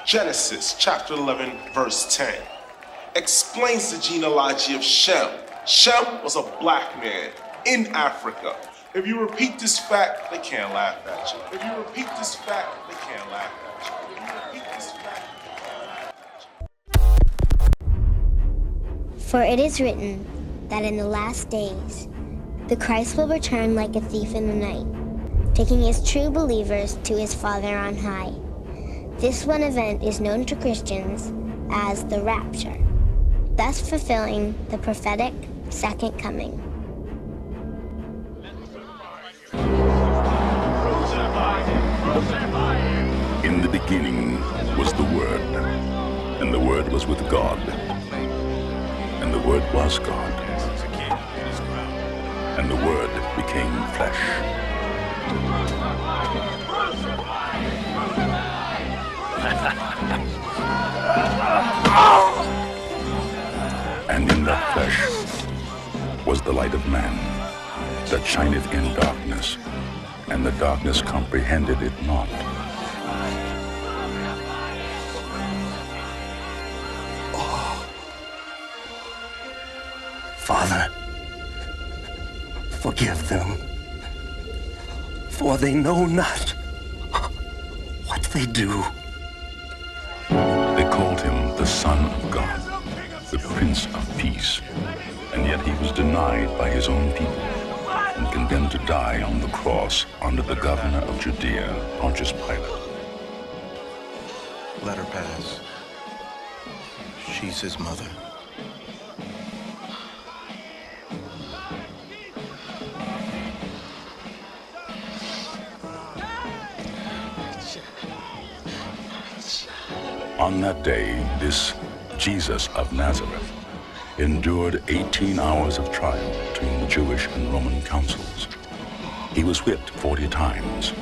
Genesis chapter 11, verse 10 explains the genealogy of Shem. Shem was a black man in Africa. If you repeat this fact, they can't laugh at you. If you repeat this fact, they can't laugh at you. If you repeat this fact, they can't laugh at you. For it is written that in the last days, the Christ will return like a thief in the night, taking his true believers to his Father on high. This one event is known to Christians as the rapture, thus fulfilling the prophetic second coming. In the beginning was the Word, and the Word was with God, and the Word was God, and the Word became flesh. And in that flesh was the light of man, that shineth in darkness, and the darkness comprehended it not. Oh. Father, forgive them, for they know not what they do. They called him the Son of God, the Prince of Peace, and yet he was denied by his own people and condemned to die on the cross under the governor of Judea, Pontius Pilate. Let her pass. She's his mother. On that day, this Jesus of Nazareth endured 18 hours of trial between the Jewish and Roman councils. He was whipped 40 times,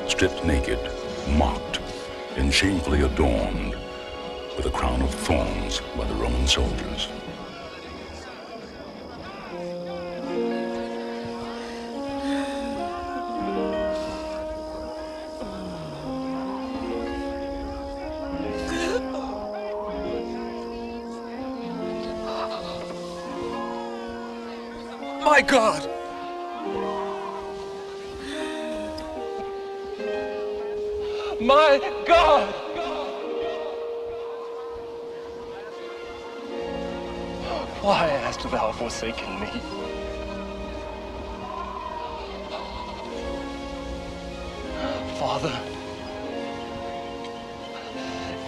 stripped naked, mocked, and shamefully adorned with a crown of thorns by the Roman soldiers. My God! My God! Why hast thou forsaken me? Father,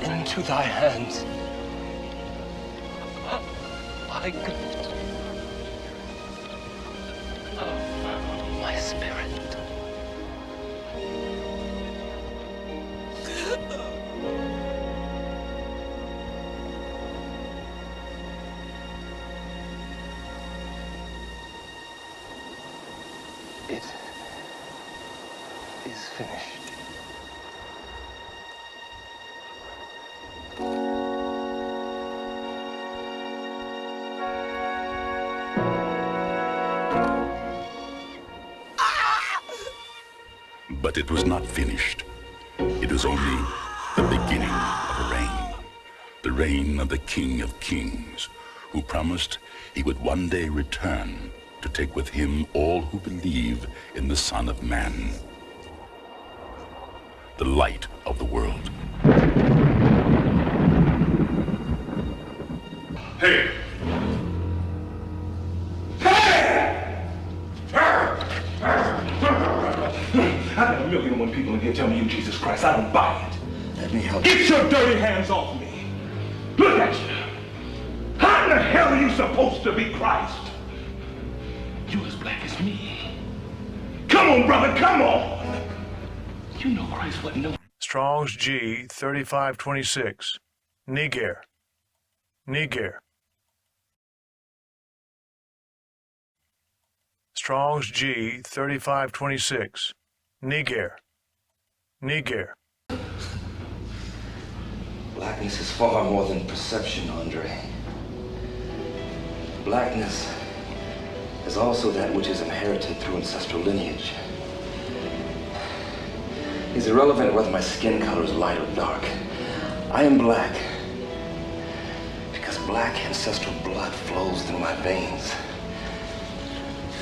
into thy hands I commit my spirit. It is finished. But it was not finished. It was only the beginning of a reign. The reign of the King of Kings, who promised he would one day return to take with him all who believe in the Son of Man, the light of the world. Hey! I've got 1,000,001 people in here tell me you Jesus Christ. I don't buy it. Let me help Get your dirty hands off me. Look at you. How in the hell are you supposed to be Christ? You as black as me. Come on, brother, come on. You know Christ wasn't no... Strong's G 3526. Niger. Niger. Strong's G 3526. Niger. Niger. Blackness is far more than perception, Andre. Blackness is also that which is inherited through ancestral lineage. It's irrelevant whether my skin color is light or dark. I am black because black ancestral blood flows through my veins.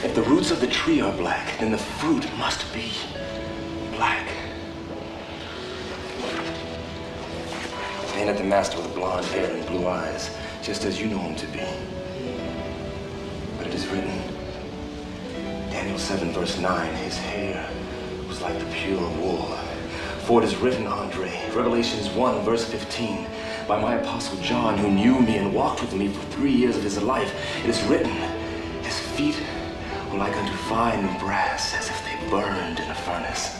If the roots of the tree are black, then the fruit must be black. Painted the master with blonde hair and blue eyes, just as you know him to be. But it is written, Daniel 7 verse 9, his hair was like the pure wool. For it is written, Andre, Revelations 1 verse 15, by my apostle John, who knew me and walked with me for 3 years of his life, it is written, his feet were like unto fine brass, as if they burned in a furnace.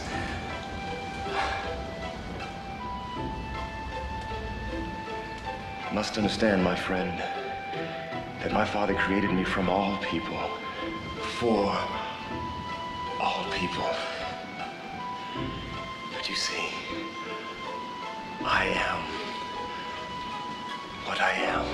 You must understand, my friend, that my Father created me from all people, for all people. But you see, I am what I am.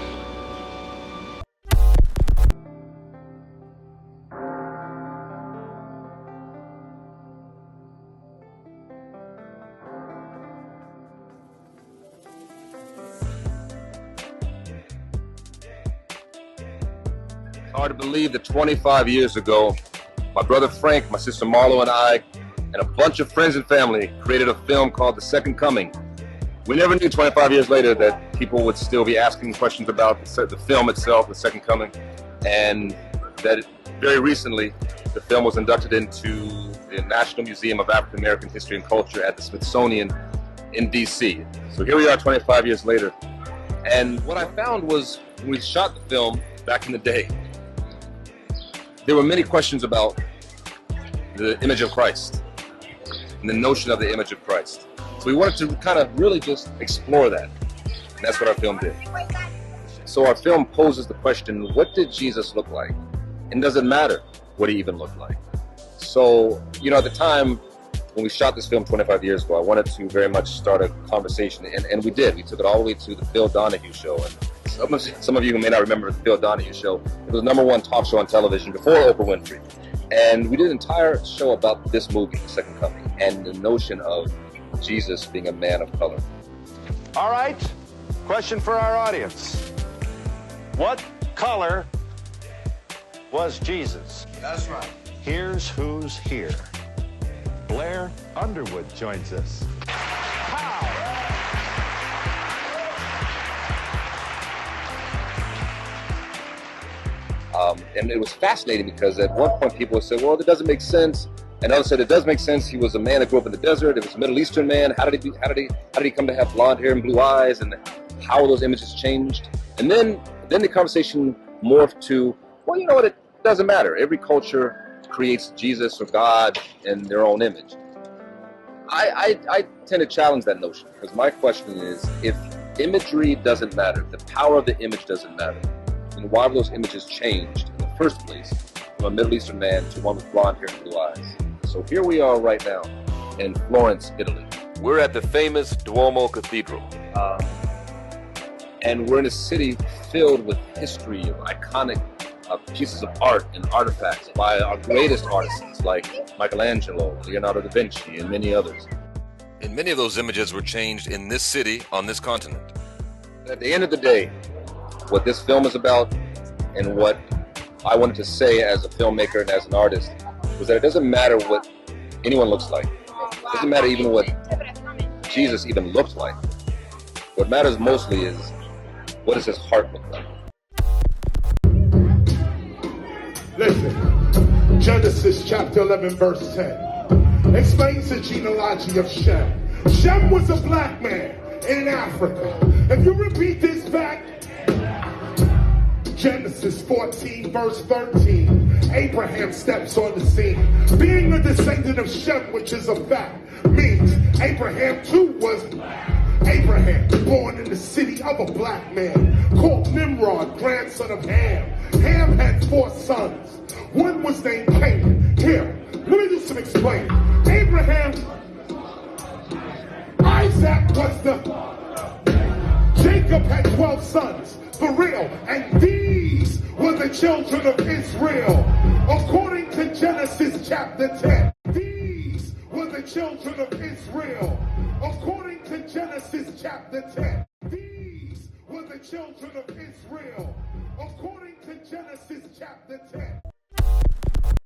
Hard to believe that 25 years ago, my brother Frank, my sister Marlo, and I, and a bunch of friends and family created a film called The Second Coming. We never knew 25 years later that people would still be asking questions about the film itself, The Second Coming, and that very recently the film was inducted into the National Museum of African American History and Culture at the Smithsonian in DC. So here we are 25 years later. And what I found was, when we shot the film back in the day, there were many questions about the image of Christ and the notion of the image of Christ. So we wanted to kind of really just explore that. And that's what our film did. So our film poses the question, what did Jesus look like? And does it matter what he even looked like? So, you know, at the time when we shot this film 25 years ago, I wanted to very much start a conversation, and we did. We took it all the way to the Phil Donahue show. And some of you may not remember the Phil Donahue show. It was the #1 talk show on television before Oprah Winfrey. And we did an entire show about this movie, The Second Coming, and the notion of Jesus being a man of color. All right, question for our audience. What color was Jesus? That's right. Here's who's here. Blair Underwood joins us. And it was fascinating because at one point people would say, well, that doesn't make sense. And others said it does make sense. He was a man that grew up in the desert. It was a Middle Eastern man. How did he come to have blonde hair and blue eyes? And how are those images changed? And then the conversation morphed to, well, you know what? It doesn't matter. Every culture creates Jesus or God in their own image. I tend to challenge that notion, because my question is, if imagery doesn't matter, if the power of the image doesn't matter, then why were those images changed in the first place from a Middle Eastern man to one with blonde hair and blue eyes? So here we are right now in Florence, Italy. We're at the famous Duomo Cathedral. And we're in a city filled with history of iconic pieces of art and artifacts by our greatest artists like Michelangelo, Leonardo da Vinci, and many others. And many of those images were changed in this city, on this continent. At the end of the day, what this film is about, and what I wanted to say as a filmmaker and as an artist, was that it doesn't matter what anyone looks like. It doesn't matter even what Jesus even looked like. What matters mostly is, what does his heart look like? Listen, Genesis chapter 11 verse 10 explains the genealogy of Shem. Shem was a black man in Africa. If you repeat this fact, Genesis 14 verse 13, Abraham steps on the scene. Being a descendant of Shem, which is a fact, means Abraham too was black. Abraham, born in the city of a black man, called Nimrod, grandson of Ham. Ham had 4 sons. One was named Canaan. Here, let me do some explaining. Abraham, Isaac was Jacob had 12 sons, for real, and these were the children of Israel. According to Genesis chapter 10, these were the children of Israel. According to Genesis chapter 10. children of Israel, according to Genesis chapter 10.